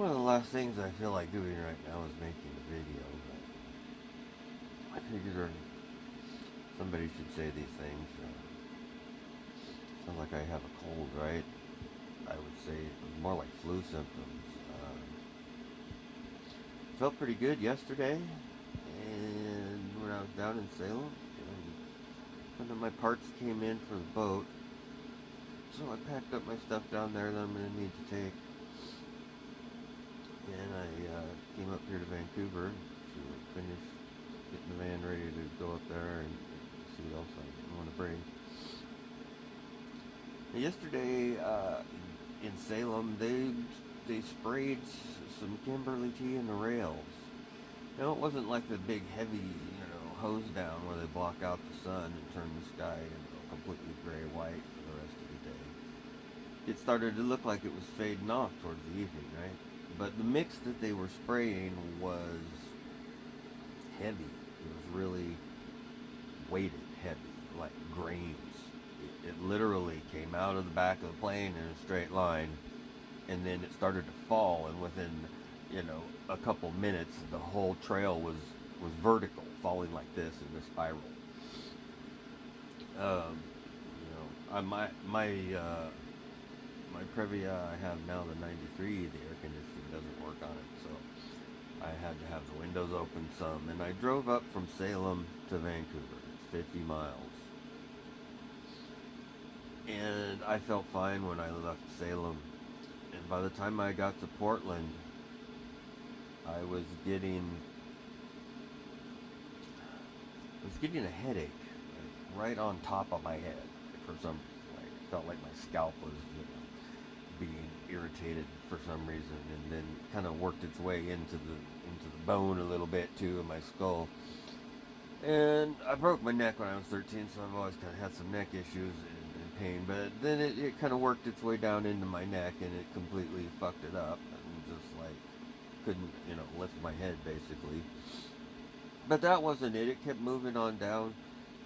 One of the last things I feel like doing right now is making a video, but I figured somebody should say these things. Sounds like I have a cold, right? I would say it was more like flu symptoms. Felt pretty good yesterday, and when I was down in Salem, one of my parts came in for the boat, so I packed up my stuff down there that I'm going to need to take, and I came up here to Vancouver to finish getting the van ready to go up there and see what else I want to bring. Yesterday in Salem, they sprayed some Kimberly tea in the rails. You know, it wasn't like the big heavy, hose down where they block out the sun and turn the sky completely gray-white for the rest of the day. It started to look like it was fading off towards the evening, right? But the mix that they were spraying was heavy. It was really weighted heavy, like grains. It literally came out of the back of the plane in a straight line, and then it started to fall, and within a couple minutes the whole trail was vertical, falling like this in a spiral. My Previa I have now, the 93, the air conditioning doesn't work on it, so I had to have the windows open some, and I drove up from Salem to Vancouver. It's 50 miles. And I felt fine when I left Salem. And by the time I got to Portland, I was getting a headache, like, right on top of my head. For some, like, felt like my scalp was, being irritated for some reason, and then kind of worked its way into the bone a little bit too in my skull. And I broke my neck when I was 13, so I've always kind of had some neck issues and pain. But then it kind of worked its way down into my neck, and it completely fucked it up, and just like couldn't, lift my head basically. But that wasn't it. It kept moving on down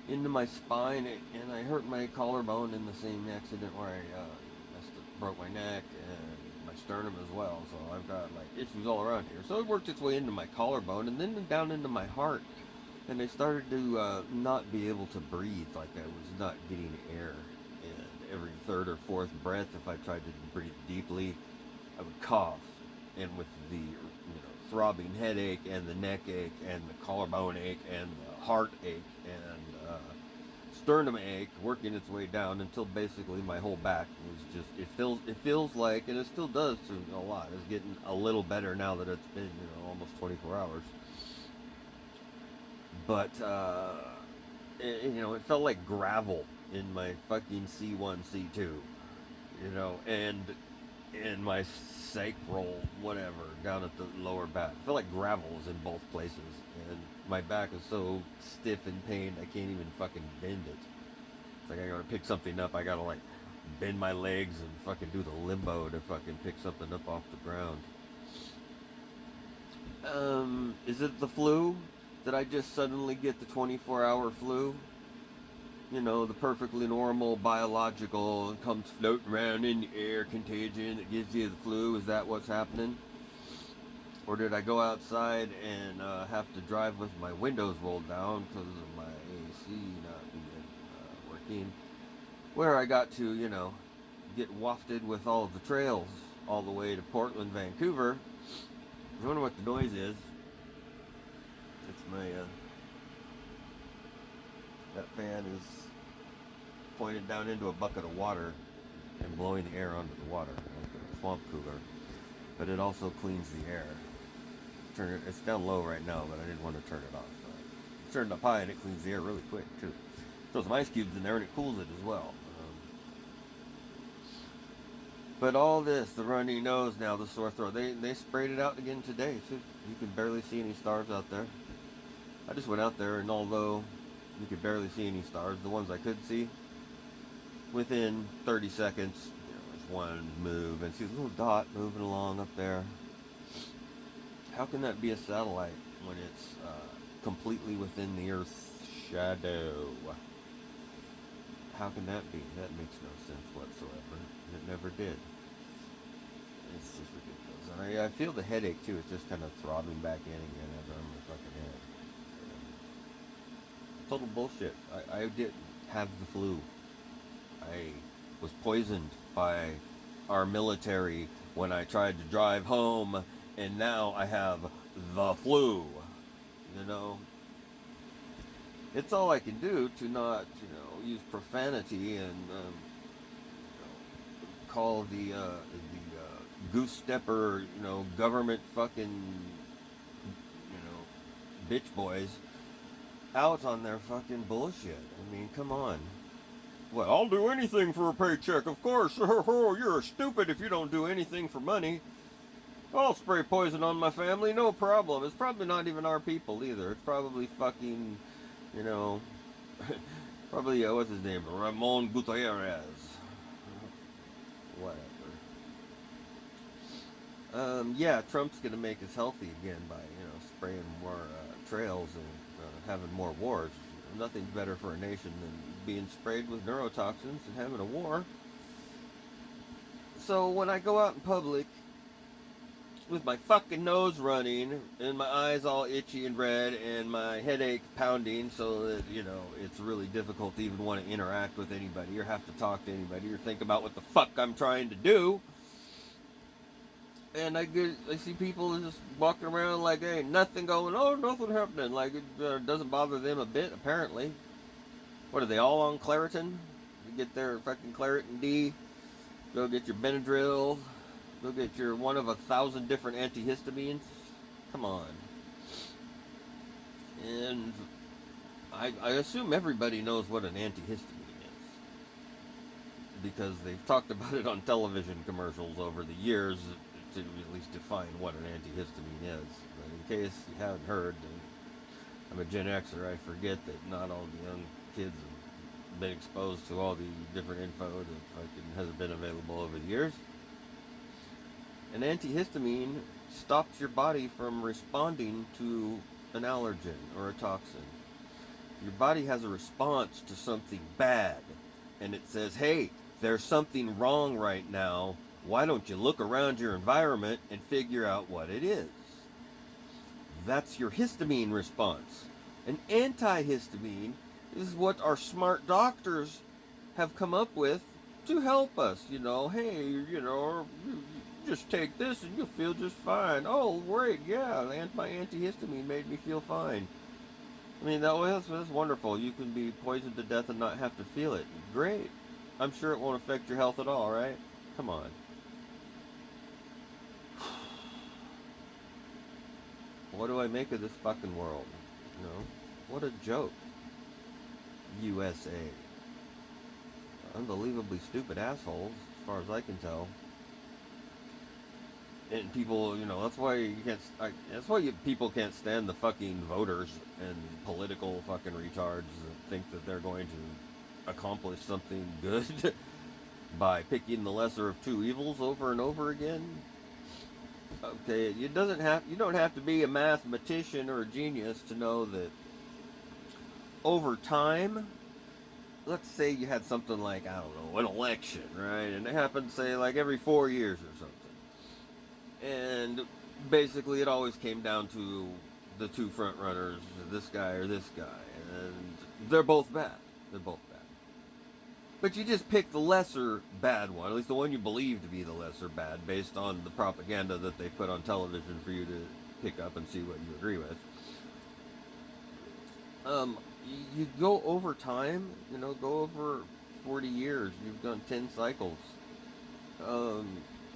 into my spine, and I hurt my collarbone in the same accident where I broke my neck and my sternum as well. So I've got like issues all around here. So it worked its way into my collarbone and then down into my heart. And I started to not be able to breathe, like I was not getting air. And every third or fourth breath, if I tried to breathe deeply, I would cough. And with the throbbing headache and the neck ache and the collarbone ache and the heart ache and sternum ache working its way down until basically my whole back was just, it feels like, and it still does to a lot, it's getting a little better now that it's been almost 24 hours. But it felt like gravel in my fucking C1, C2, and in my sacral, whatever, down at the lower back. I felt like gravel was in both places, and my back is so stiff and pained I can't even fucking bend it. It's like I gotta pick something up, I gotta like bend my legs and fucking do the limbo to fucking pick something up off the ground. Is it the flu? Did I just suddenly get the 24-hour flu? The perfectly normal biological comes floating around in the air contagion that gives you the flu. Is that what's happening? Or did I go outside and have to drive with my windows rolled down because of my AC not being working? Where I got to, get wafted with all of the trails all the way to Portland, Vancouver. I wonder what the noise is. It's my, that fan is pointed down into a bucket of water and blowing the air onto the water like a swamp cooler. But it also cleans the air. It's down low right now, but I didn't want to turn it off. Turn it up high and it cleans the air really quick too. Throw some ice cubes in there and it cools it as well. But all this, the runny nose now, the sore throat, they sprayed it out again today too. You can barely see any stars out there. I just went out there, and although you could barely see any stars, the ones I could see, within 30 seconds, there's one move, and see a little dot moving along up there. How can that be a satellite when it's completely within the Earth's shadow? How can that be? That makes no sense whatsoever. It never did. It's just ridiculous. And I feel the headache too. It's just kind of throbbing back in again as I'm the fucking head. Total bullshit. I didn't have the flu. I was poisoned by our military when I tried to drive home, and now I have the flu. You know, it's all I can do to not, use profanity and call the goose stepper, government fucking, bitch boys out on their fucking bullshit. I mean, come on. What, I'll do anything for a paycheck, of course. You're stupid if you don't do anything for money. I'll spray poison on my family, no problem. It's probably not even our people either. It's probably fucking, probably, what's his name? Ramon Gutierrez. Whatever. Yeah, Trump's gonna make us healthy again by, spraying more trails and having more wars. Nothing's better for a nation than being sprayed with neurotoxins and having a war. So when I go out in public with my fucking nose running and my eyes all itchy and red and my headache pounding so that, it's really difficult to even want to interact with anybody or have to talk to anybody or think about what the fuck I'm trying to do. And I see people just walking around like there ain't nothing going on, nothing happening. Like it doesn't bother them a bit, apparently. What are they all on Claritin? You get their fucking Claritin D. Go get your Benadryl. Go get your one of 1,000 different antihistamines. Come on. And I assume everybody knows what an antihistamine is. Because they've talked about it on television commercials over the years to at least define what an antihistamine is. But in case you haven't heard, I'm a Gen Xer. I forget that not all the young kids have been exposed to all the different info that has been available over the years. An antihistamine stops your body from responding to an allergen or a toxin. Your body has a response to something bad, and it says, hey, there's something wrong right now. Why don't you look around your environment and figure out what it is? That's your histamine response. An antihistamine is what our smart doctors have come up with to help us. Hey, just take this and you'll feel just fine. Oh, great, yeah, my antihistamine made me feel fine. I mean, that's wonderful. You can be poisoned to death and not have to feel it. Great. I'm sure it won't affect your health at all, right? Come on. What do I make of this fucking world? What a joke. USA. Unbelievably stupid assholes, as far as I can tell. And people, that's why you can't. People can't stand the fucking voters and political fucking retards that think that they're going to accomplish something good by picking the lesser of two evils over and over again. Okay, you don't have to be a mathematician or a genius to know that over time, let's say you had something like, I don't know, an election, right? And it happened, say, like every 4 years or something. And basically it always came down to the two front runners, this guy or this guy. And they're both bad. They're both bad. But you just pick the lesser bad one, at least the one you believe to be the lesser bad, based on the propaganda that they put on television for you to pick up and see what you agree with. You go over time, go over 40 years, you've done 10 cycles,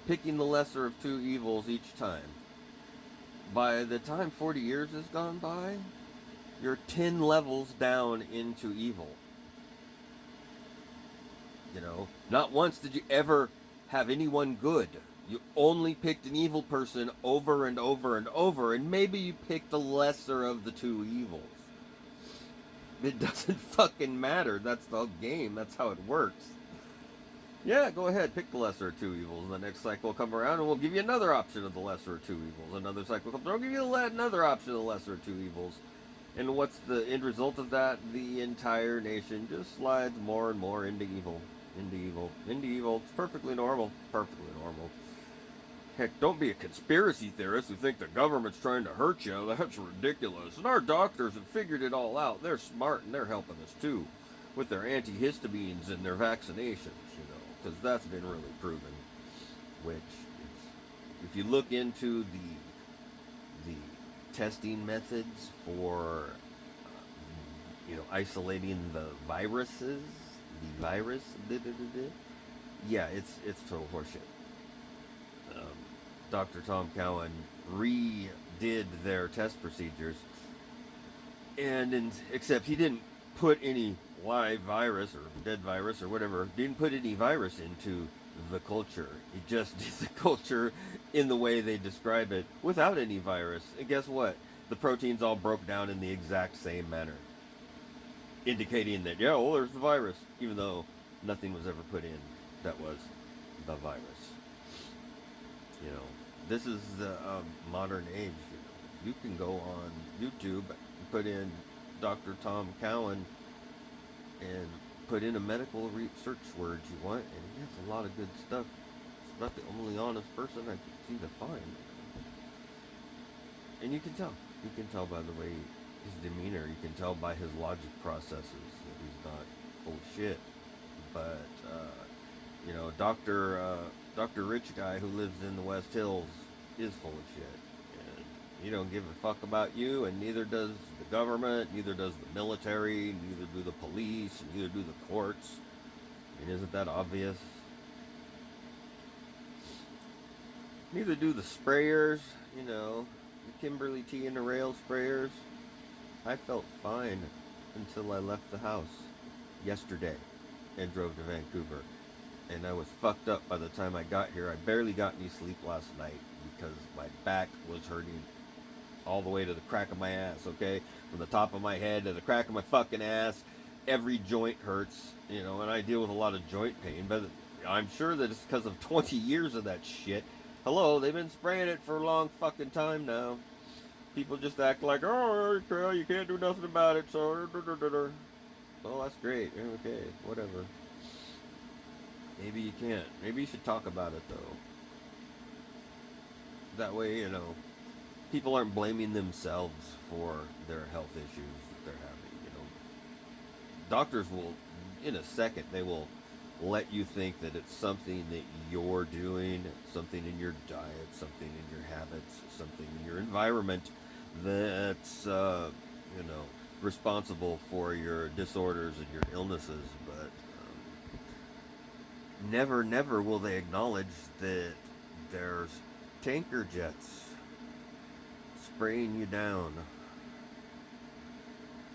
picking the lesser of two evils each time. By the time 40 years has gone by, you're 10 levels down into evil. Not once did you ever have anyone good. You only picked an evil person over and over and over, and maybe you picked the lesser of the two evils. It doesn't fucking matter. That's the game. That's how it works. Yeah, go ahead, pick the lesser of two evils. The next cycle will come around and we'll give you another option of the lesser of two evils. Another cycle comes around, we'll give you another option of the lesser of two evils. And what's the end result of that? The entire nation just slides more and more into evil. Into evil. Into evil. It's perfectly normal. Perfectly normal. Heck, don't be a conspiracy theorist who think the government's trying to hurt you. That's ridiculous. And our doctors have figured it all out. They're smart and they're helping us too with their antihistamines and their vaccinations, because that's been really proven. Which, if you look into the testing methods for, isolating the viruses, the virus, yeah, it's total horseshit. Dr. Tom Cowan redid their test procedures, and except he didn't put any live virus or dead virus or whatever, didn't put any virus into the culture. He just did the culture in the way they describe it without any virus. And guess what? The proteins all broke down in the exact same manner, indicating that, yeah, well, there's the virus, even though nothing was ever put in that was the virus. This is the modern age. You can go on YouTube and put in Dr. Tom Cowan and put in a medical search words you want, and he has a lot of good stuff. He's not the only honest person I can see to find. And you can tell. You can tell by the way his demeanor. You can tell by his logic processes that he's not full of shit. But, Dr. Rich Guy who lives in the West Hills is full of shit. And he don't give a fuck about you, and neither does the government, neither does the military, neither do the police, neither do the courts. I mean, isn't that obvious? Neither do the sprayers, the Kimberly T and the rail sprayers. I felt fine until I left the house yesterday and drove to Vancouver. And I was fucked up by the time I got here. I barely got any sleep last night because my back was hurting all the way to the crack of my ass, okay? From the top of my head to the crack of my fucking ass. Every joint hurts, and I deal with a lot of joint pain, but I'm sure that it's because of 20 years of that shit. Hello, they've been spraying it for a long fucking time now. People just act like, oh, you can't do nothing about it, so... Well, that's great. Okay, whatever. Maybe you can't. Maybe you should talk about it, though. That way, people aren't blaming themselves for their health issues that they're having, Doctors will, in a second, they will let you think that it's something that you're doing, something in your diet, something in your habits, something in your environment that's, responsible for your disorders and your illnesses, but never will they acknowledge that there's tanker jets spraying you down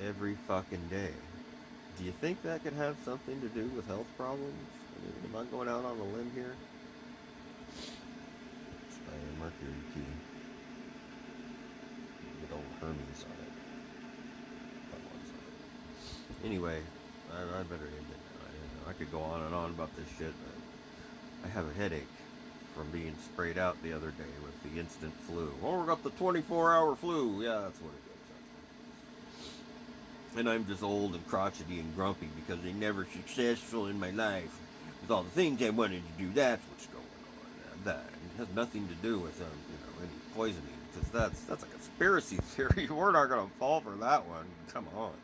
every fucking day. Do you think that could have something to do with health problems? I mean, am I going out on a limb here? A mercury key. Good old Hermes on it. Anyway, I better end it now. I could go on and on about this shit, but I have a headache from being sprayed out the other day with the instant flu. Oh, we got the 24-hour flu. Yeah, that's what it is. And I'm just old and crotchety and grumpy because I'm never successful in my life with all the things I wanted to do. That's what's going on. That it has nothing to do with any poisoning, because that's a conspiracy theory. We're not gonna fall for that one. Come on.